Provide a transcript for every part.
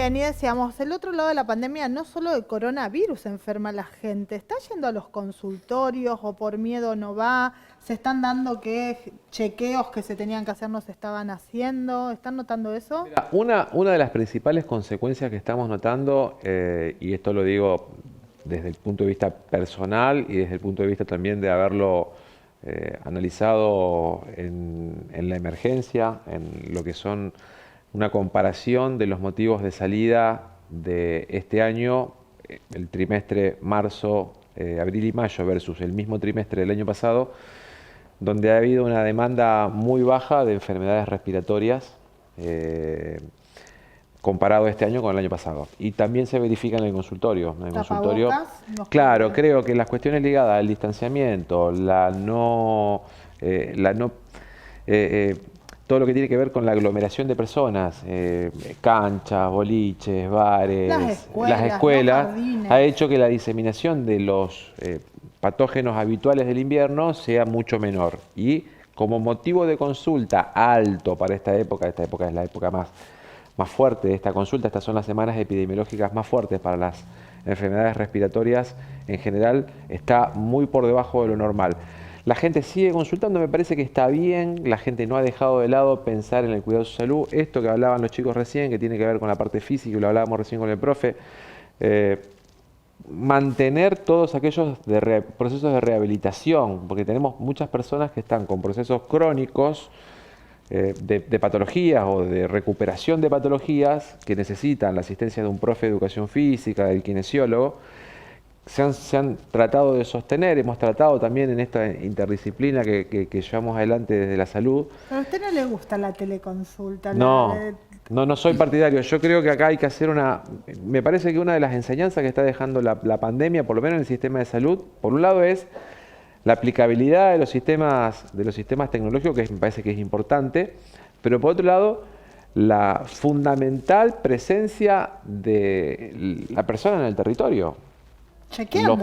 Bien, y decíamos, el otro lado de la pandemia, no solo de coronavirus enferma la gente, está yendo a los consultorios o por miedo no va, se están dando que chequeos que se tenían que hacer no se estaban haciendo, ¿están notando eso? Mira, una de las principales consecuencias que estamos notando, y esto lo digo desde el punto de vista personal y desde el punto de vista también de haberlo analizado en la emergencia, en lo que son una comparación de los motivos de salida de este año, el trimestre marzo, abril y mayo versus el mismo trimestre del año pasado, donde ha habido una demanda muy baja de enfermedades respiratorias comparado este año con el año pasado. Y también se verifica en el consultorio. En el consultorio, claro, creo que las cuestiones ligadas al distanciamiento, todo lo que tiene que ver con la aglomeración de personas, canchas, boliches, bares, las escuelas, ha hecho que la diseminación de los patógenos habituales del invierno sea mucho menor. Y como motivo de consulta alto para esta época es la época más fuerte de esta consulta, estas son las semanas epidemiológicas más fuertes para las enfermedades respiratorias en general, está muy por debajo de lo normal. La gente sigue consultando, me parece que está bien, la gente no ha dejado de lado pensar en el cuidado de su salud, esto que hablaban los chicos recién, que tiene que ver con la parte física, y lo hablábamos recién con el profe, mantener todos aquellos procesos de rehabilitación, porque tenemos muchas personas que están con procesos crónicos de patologías o de recuperación de patologías que necesitan la asistencia de un profe de educación física, del kinesiólogo. Se han tratado de sostener, hemos tratado también en esta interdisciplina que llevamos adelante desde la salud. ¿Pero a usted no le gusta la teleconsulta? No soy partidario. Yo creo que acá hay que hacer me parece que una de las enseñanzas que está dejando la pandemia, por lo menos en el sistema de salud, por un lado es la aplicabilidad de los sistemas tecnológicos, que me parece que es importante, pero por otro lado, la fundamental presencia de la persona en el territorio. Chequeando.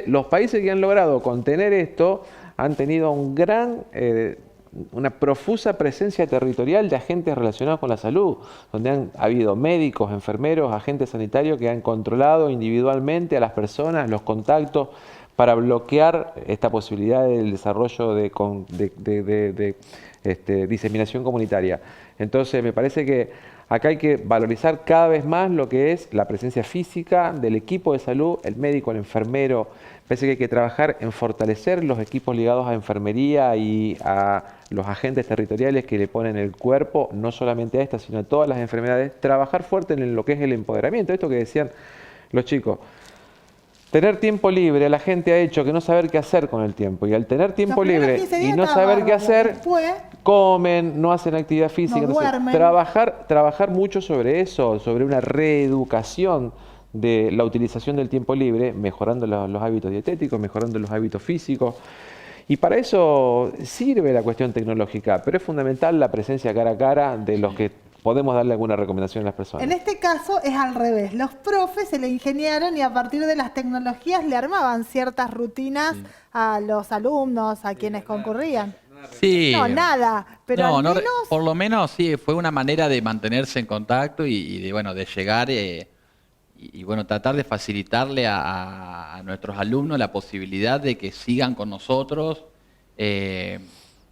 Los países que han logrado contener esto han tenido una profusa presencia territorial de agentes relacionados con la salud, donde han habido médicos, enfermeros, agentes sanitarios que han controlado individualmente a las personas, los contactos, para bloquear esta posibilidad del desarrollo de diseminación comunitaria. Entonces me parece que acá hay que valorizar cada vez más lo que es la presencia física del equipo de salud, el médico, el enfermero. Me parece que hay que trabajar en fortalecer los equipos ligados a enfermería y a los agentes territoriales que le ponen el cuerpo, no solamente a estas, sino a todas las enfermedades. Trabajar fuerte en lo que es el empoderamiento, esto que decían los chicos. Tener tiempo libre, la gente ha hecho que no saber qué hacer con el tiempo. Y al tener tiempo libre y no saber qué hacer, comen, no hacen actividad física. Entonces, trabajar mucho sobre eso, sobre una reeducación de la utilización del tiempo libre, mejorando los hábitos dietéticos, mejorando los hábitos físicos. Y para eso sirve la cuestión tecnológica, pero es fundamental la presencia cara a cara de los que podemos darle alguna recomendación a las personas. En este caso es al revés. Los profes se le ingeniaron y a partir de las tecnologías le armaban ciertas rutinas a los alumnos, a quienes concurrían. Sí. No, nada, pero al menos... por lo menos sí, fue una manera de mantenerse en contacto y de llegar y tratar de facilitarle a nuestros alumnos la posibilidad de que sigan con nosotros,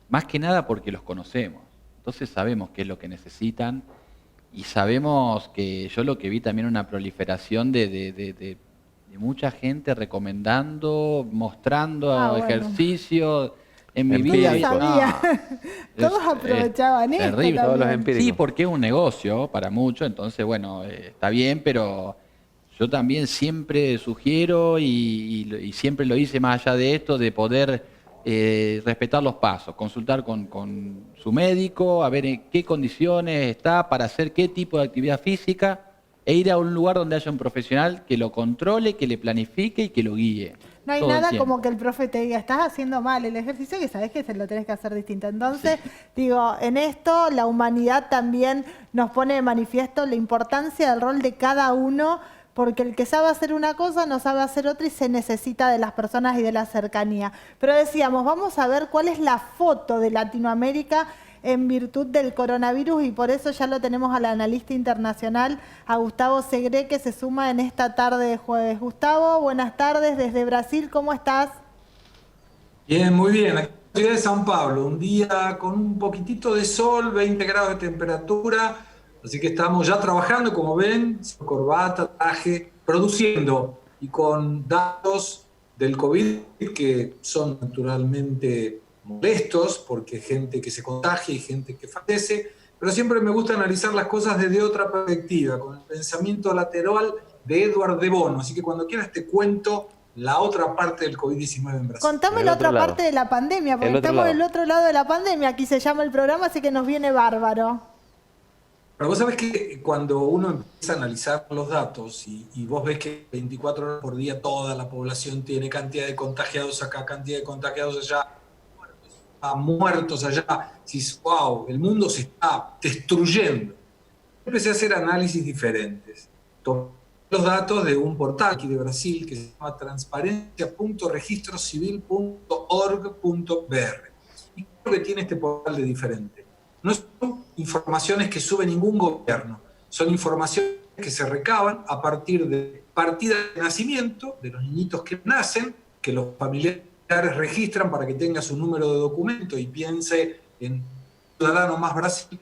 más que nada porque los conocemos. Entonces sabemos qué es lo que necesitan y sabemos que yo lo que vi también una proliferación de mucha gente recomendando, mostrando ejercicios. En mi vida todos aprovechaban esto. Terrible. Todos los empíricos. Sí, porque es un negocio para muchos, entonces está bien, pero yo también siempre sugiero y siempre lo hice más allá de esto, de poder respetar los pasos, consultar con su médico, a ver en qué condiciones está para hacer qué tipo de actividad física e ir a un lugar donde haya un profesional que lo controle, que le planifique y que lo guíe. No hay nada como que el profe te diga, estás haciendo mal el ejercicio, que sabes que se lo tenés que hacer distinto. Entonces, digo, en esto la humanidad también nos pone de manifiesto la importancia del rol de cada uno, porque el que sabe hacer una cosa no sabe hacer otra y se necesita de las personas y de la cercanía. Pero decíamos, vamos a ver cuál es la foto de Latinoamérica en virtud del coronavirus y por eso ya lo tenemos al analista internacional, a Gustavo Segre, que se suma en esta tarde de jueves. Gustavo, buenas tardes desde Brasil, ¿cómo estás? Bien, muy bien. Aquí en la ciudad de San Pablo, un día con un poquitito de sol, 20 grados de temperatura, así que estamos ya trabajando, como ven, corbata, traje, produciendo y con datos del COVID que son naturalmente molestos, porque hay gente que se contagia y gente que fallece, pero siempre me gusta analizar las cosas desde otra perspectiva, con el pensamiento lateral de Edward de Bono. Así que cuando quieras te cuento la otra parte del COVID-19 en Brasil. Contame la otra parte de la pandemia, porque estamos del otro lado de la pandemia, aquí se llama el programa, así que nos viene bárbaro. Pero vos sabés que cuando uno empieza a analizar los datos y vos ves que 24 horas por día toda la población tiene cantidad de contagiados acá, cantidad de contagiados allá, muertos allá, dices, wow, el mundo se está destruyendo. Empecé a hacer análisis diferentes. Tomé los datos de un portal aquí de Brasil que se llama transparencia.registrocivil.org.br. ¿Y qué es lo que tiene este portal de diferente? No son informaciones que sube ningún gobierno, son informaciones que se recaban a partir de partida de nacimiento, de los niñitos que nacen, que los familiares registran para que tenga su número de documento y piense en Ciudadano Más Brasil,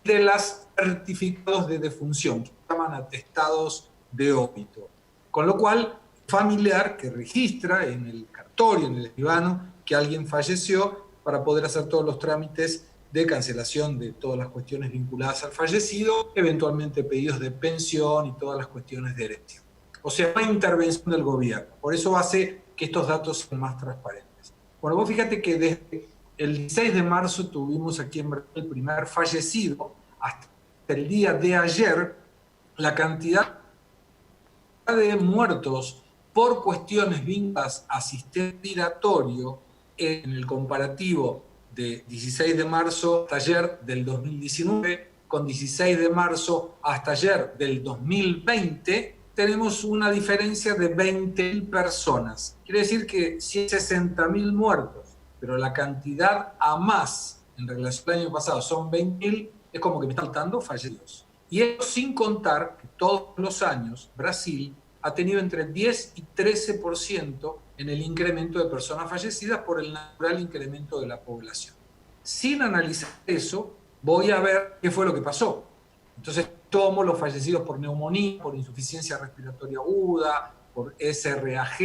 de los certificados de defunción, que se llaman atestados de óbito. Con lo cual, familiar que registra en el cartorio, en el escribano, que alguien falleció para poder hacer todos los trámites de cancelación de todas las cuestiones vinculadas al fallecido, eventualmente pedidos de pensión y todas las cuestiones de herencia. O sea, no hay intervención del gobierno. Por eso hace que estos datos sean más transparentes. Bueno, vos fíjate que desde el 16 de marzo tuvimos aquí en Brasil el primer fallecido. Hasta el día de ayer, la cantidad de muertos por cuestiones vinculadas a sistema respiratorio en el comparativo de 16 de marzo hasta ayer del 2019 con 16 de marzo hasta ayer del 2020, tenemos una diferencia de 20.000 personas. Quiere decir que si hay 60.000 muertos, pero la cantidad a más en relación al año pasado son 20.000, es como que me están faltando fallecidos. Y eso sin contar que todos los años Brasil ha tenido entre 10 y 13% en el incremento de personas fallecidas por el natural incremento de la población. Sin analizar eso, voy a ver qué fue lo que pasó. Entonces tomo los fallecidos por neumonía, por insuficiencia respiratoria aguda, por SRAG,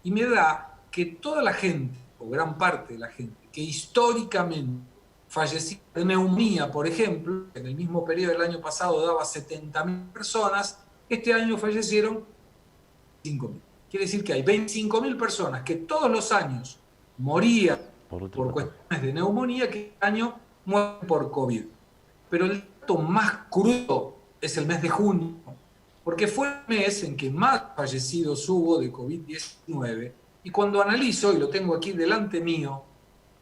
y me da que toda la gente, o gran parte de la gente, que históricamente fallecía de neumonía, por ejemplo, en el mismo periodo del año pasado daba 70.000 personas, este año fallecieron 5.000. Quiere decir que hay 25.000 personas que todos los años morían por cuestiones de neumonía, que este año mueren por COVID. Pero el dato más crudo es el mes de junio, porque fue el mes en que más fallecidos hubo de COVID-19, y cuando analizo, y lo tengo aquí delante mío,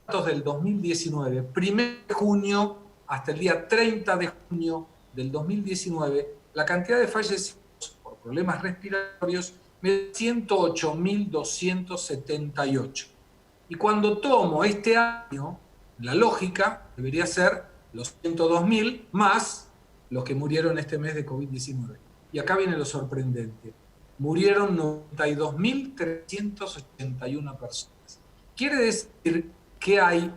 datos del 2019, 1 de junio hasta el día 30 de junio del 2019, la cantidad de fallecidos por problemas respiratorios es 108.278. Y cuando tomo este año, la lógica debería ser los 102.000 más los que murieron este mes de COVID-19. Y acá viene lo sorprendente. Murieron 92.381 personas. Quiere decir que hay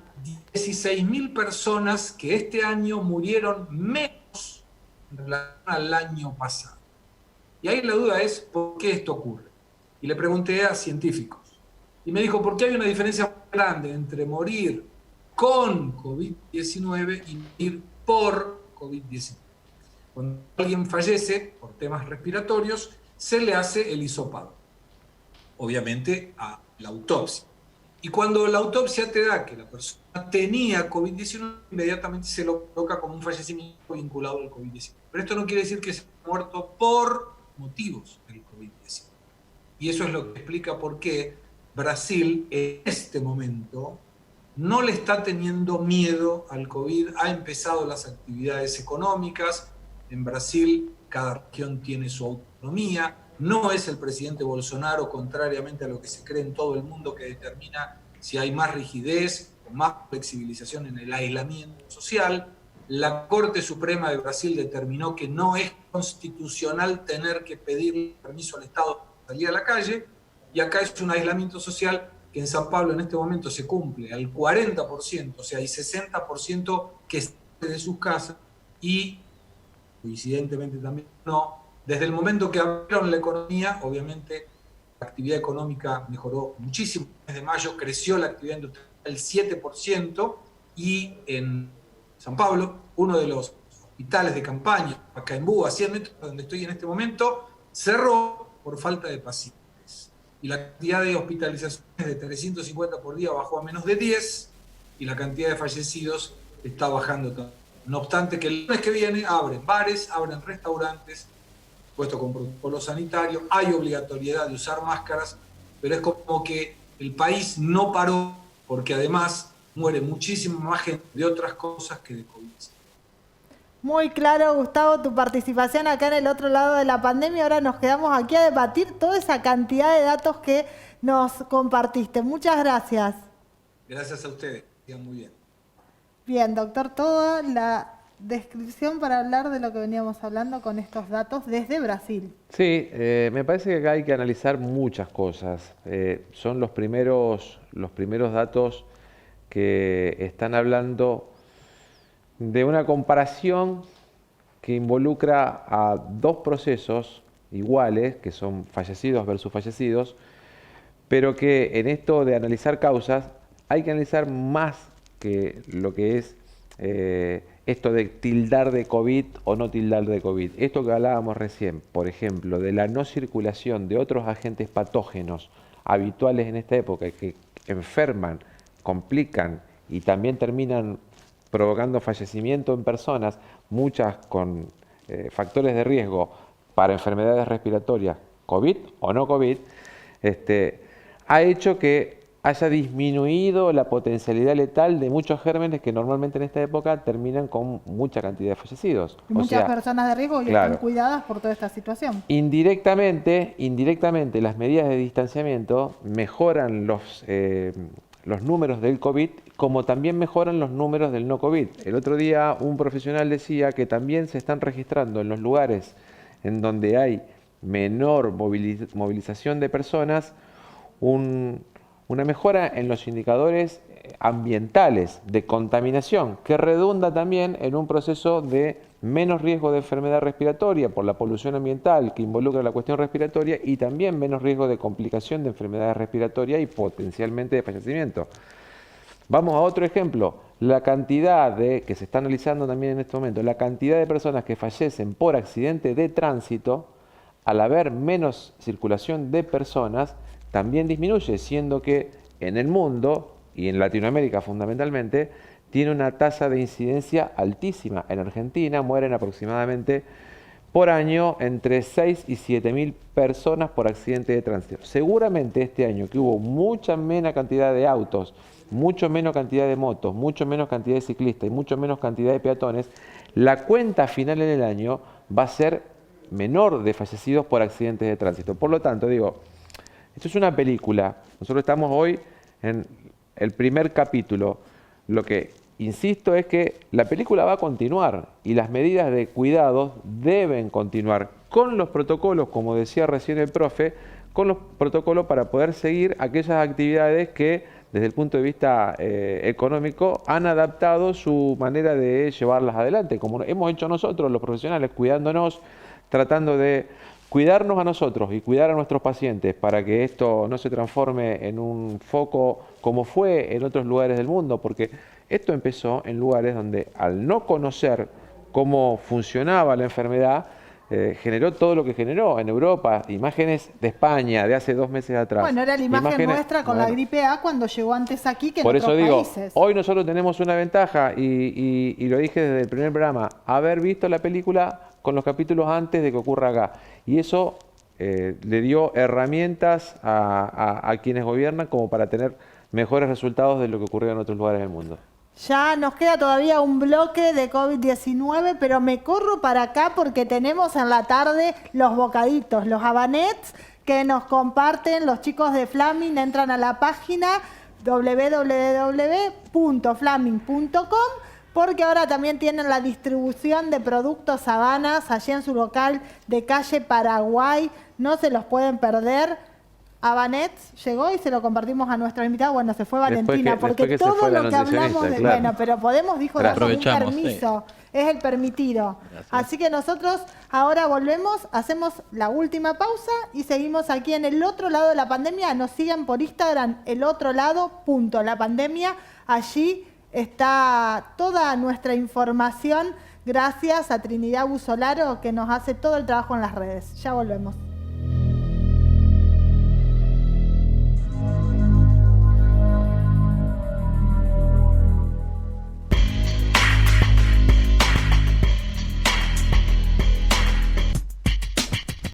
16.000 personas que este año murieron menos en relación al año pasado. Y ahí la duda es, ¿por qué esto ocurre? Y le pregunté a científicos. Y me dijo, ¿por qué hay una diferencia muy grande entre morir con COVID-19 y morir por COVID-19? Cuando alguien fallece por temas respiratorios, se le hace el hisopado. Obviamente a la autopsia. Y cuando la autopsia te da que la persona tenía COVID-19, inmediatamente se lo coloca como un fallecimiento vinculado al COVID-19. Pero esto no quiere decir que se haya muerto por motivos del COVID-19. Y eso es lo que explica por qué Brasil en este momento no le está teniendo miedo al COVID, ha empezado las actividades económicas. En Brasil cada región tiene su autonomía, no es el presidente Bolsonaro, contrariamente a lo que se cree en todo el mundo, que determina si hay más rigidez con más flexibilización en el aislamiento social. La Corte Suprema de Brasil determinó que no es constitucional tener que pedir permiso al Estado para salir a la calle, y acá es un aislamiento social que en San Pablo en este momento se cumple al 40%, o sea, hay 60% que están de sus casas, y coincidentemente también no. Desde el momento que abrieron la economía, obviamente la actividad económica mejoró muchísimo. En el mes de mayo creció la actividad industrial el 7%, y en San Pablo, uno de los hospitales de campaña, Pacaembu, a 100 metros donde estoy en este momento, cerró por falta de pacientes. Y la cantidad de hospitalizaciones de 350 por día bajó a menos de 10, y la cantidad de fallecidos está bajando también. No obstante que el lunes que viene abren bares, abren restaurantes, puesto con protocolo sanitario, hay obligatoriedad de usar máscaras, pero es como que el país no paró, porque además muere muchísima más gente de otras cosas que de COVID. Muy claro, Gustavo, tu participación acá en el otro lado de la pandemia. Ahora nos quedamos aquí a debatir toda esa cantidad de datos que nos compartiste. Muchas gracias. Gracias a ustedes, sigan muy bien. Bien, doctor, toda la descripción para hablar de lo que veníamos hablando con estos datos desde Brasil. Sí, me parece que acá hay que analizar muchas cosas. Son los primeros datos que están hablando de una comparación que involucra a dos procesos iguales, que son fallecidos versus fallecidos, pero que en esto de analizar causas hay que analizar más que lo que es esto de tildar de COVID o no tildar de COVID. Esto que hablábamos recién, por ejemplo, de la no circulación de otros agentes patógenos habituales en esta época que enferman, complican y también terminan provocando fallecimiento en personas, muchas con factores de riesgo para enfermedades respiratorias, COVID o no COVID, ha hecho que haya disminuido la potencialidad letal de muchos gérmenes que normalmente en esta época terminan con mucha cantidad de fallecidos. Y muchas personas de riesgo que están cuidadas por toda esta situación. Indirectamente, las medidas de distanciamiento mejoran los números del COVID, como también mejoran los números del no COVID. El otro día un profesional decía que también se están registrando en los lugares en donde hay menor movilización de personas una mejora en los indicadores ambientales de contaminación, que redunda también en un proceso de menos riesgo de enfermedad respiratoria por la polución ambiental que involucra la cuestión respiratoria, y también menos riesgo de complicación de enfermedades respiratorias y potencialmente de fallecimiento. Vamos a otro ejemplo, la cantidad que se está analizando también en este momento, la cantidad de personas que fallecen por accidente de tránsito, al haber menos circulación de personas, también disminuye, siendo que en el mundo, y en Latinoamérica fundamentalmente, tiene una tasa de incidencia altísima. En Argentina mueren aproximadamente por año entre 6 y 7.000 personas por accidente de tránsito. Seguramente este año, que hubo mucha menos cantidad de autos, mucho menos cantidad de motos, mucho menos cantidad de ciclistas y mucho menos cantidad de peatones, la cuenta final en el año va a ser menor de fallecidos por accidentes de tránsito. Por lo tanto, digo, esto es una película. Nosotros estamos hoy en el primer capítulo. Lo que insisto es que la película va a continuar y las medidas de cuidado deben continuar con los protocolos, como decía recién el profe, con los protocolos para poder seguir aquellas actividades que desde el punto de vista económico han adaptado su manera de llevarlas adelante, como hemos hecho nosotros los profesionales, cuidándonos, tratando de cuidarnos a nosotros y cuidar a nuestros pacientes para que esto no se transforme en un foco como fue en otros lugares del mundo, porque esto empezó en lugares donde al no conocer cómo funcionaba la enfermedad, generó todo lo que generó en Europa, imágenes de España de hace 2 meses atrás. Bueno, era la imagen nuestra con la gripe A cuando llegó antes aquí que en por otros eso digo, países. Hoy nosotros tenemos una ventaja y lo dije desde el primer programa, haber visto la película con los capítulos antes de que ocurra acá. Y eso le dio herramientas a quienes gobiernan como para tener mejores resultados de lo que ocurrió en otros lugares del mundo. Ya nos queda todavía un bloque de COVID-19, pero me corro para acá porque tenemos en la tarde los bocaditos, los habanets que nos comparten los chicos de Flaming. Entran a la página, www.flaming.com, porque ahora también tienen la distribución de productos Habanas allí en su local de calle Paraguay. No se los pueden perder. Habanets llegó y se lo compartimos a nuestra invitada. Bueno, se fue Valentina, porque todo lo que hablamos de... claro. Bueno, pero podemos, dijo, Claro. darnos un Aprovechamos, permiso. Es el permitido. Gracias. Así que nosotros ahora volvemos, hacemos la última pausa y seguimos aquí en el otro lado de la pandemia. Nos siguen por Instagram, elotrolado.lapandemia. Allí está toda nuestra información. Gracias a Trinidad Busolaro, que nos hace todo el trabajo en las redes. Ya volvemos.